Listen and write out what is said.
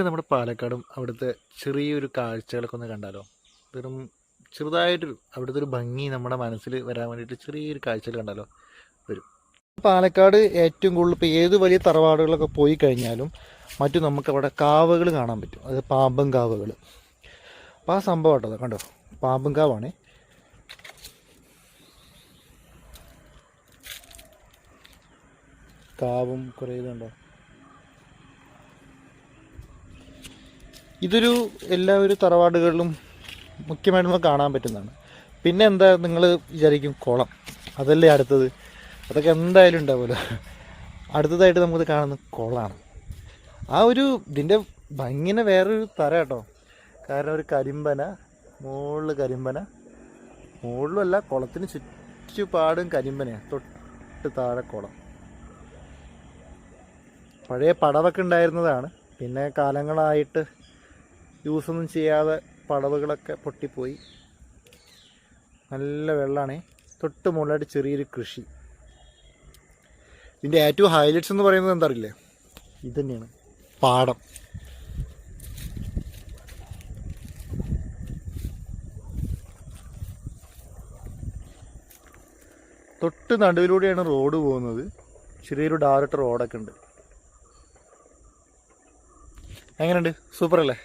നമുക്ക് നമ്മുടെ പാലക്കാടും അവിടുത്തെ ചെറിയൊരു കാഴ്ചകളൊക്കെ ഒന്ന് കണ്ടാലോ? വെറും ചെറുതായിട്ടൊരു അവിടുത്തെ ഒരു ഭംഗി നമ്മുടെ മനസ്സിൽ വരാൻ വേണ്ടിയിട്ട് ചെറിയൊരു കാഴ്ചകൾ കണ്ടാലോ? വരും. പാലക്കാട് ഏറ്റവും കൂടുതൽ ഇപ്പോൾ ഏത് വലിയ തറവാടുകളൊക്കെ പോയി കഴിഞ്ഞാലും മറ്റും നമുക്ക് അവിടെ കാവുകൾ കാണാൻ പറ്റും. അത് പാമ്പൻ കാവുകൾ. അപ്പോൾ ആ സംഭവം കേട്ടോ, കണ്ടോ, പാമ്പൻ കാവാണ്. കാവും കുറേ ഇതുണ്ടോ. ഇതൊരു എല്ലാവരും തറവാടുകളിലും മുഖ്യമായിട്ട് നമുക്ക് കാണാൻ പറ്റുന്നതാണ്. പിന്നെ എന്താ നിങ്ങൾ വിചാരിക്കും, കുളം അതല്ലേ അടുത്തത്, അതൊക്കെ എന്തായാലും ഉണ്ടാവുമല്ലോ. അടുത്തതായിട്ട് നമുക്ക് കാണുന്നത് കുളമാണ്. ആ ഒരു ഇതിൻ്റെ ഭംഗിനെ വേറൊരു തര കേട്ടോ. കാരണം ഒരു കരിമ്പന, മുകളിൽ കരിമ്പന, മുകളിലുമല്ല കുളത്തിന് ചുറ്റുപാടും കരിമ്പനയാണ്, തൊട്ട് താഴെ കുളം. പഴയ പടവൊക്കെ ഉണ്ടായിരുന്നതാണ്, പിന്നെ കാലങ്ങളായിട്ട് യൂസൊന്നും ചെയ്യാതെ പടവുകളൊക്കെ പൊട്ടിപ്പോയി. നല്ല വെള്ളമാണ്. തൊട്ട് മുകളിലായിട്ട് ചെറിയൊരു കൃഷി. ഇതിൻ്റെ ഏറ്റവും ഹൈലൈറ്റ്സ് എന്ന് പറയുന്നത് എന്താ അറിയില്ലേ, ഇത് തന്നെയാണ്, പാടം. തൊട്ട് നടുവിലൂടെയാണ് റോഡ് പോകുന്നത്. ചെറിയൊരു ഡയറക്റ്റ് റോഡൊക്കെ ഉണ്ട്. എങ്ങനെയുണ്ട്? സൂപ്പർ അല്ലേ?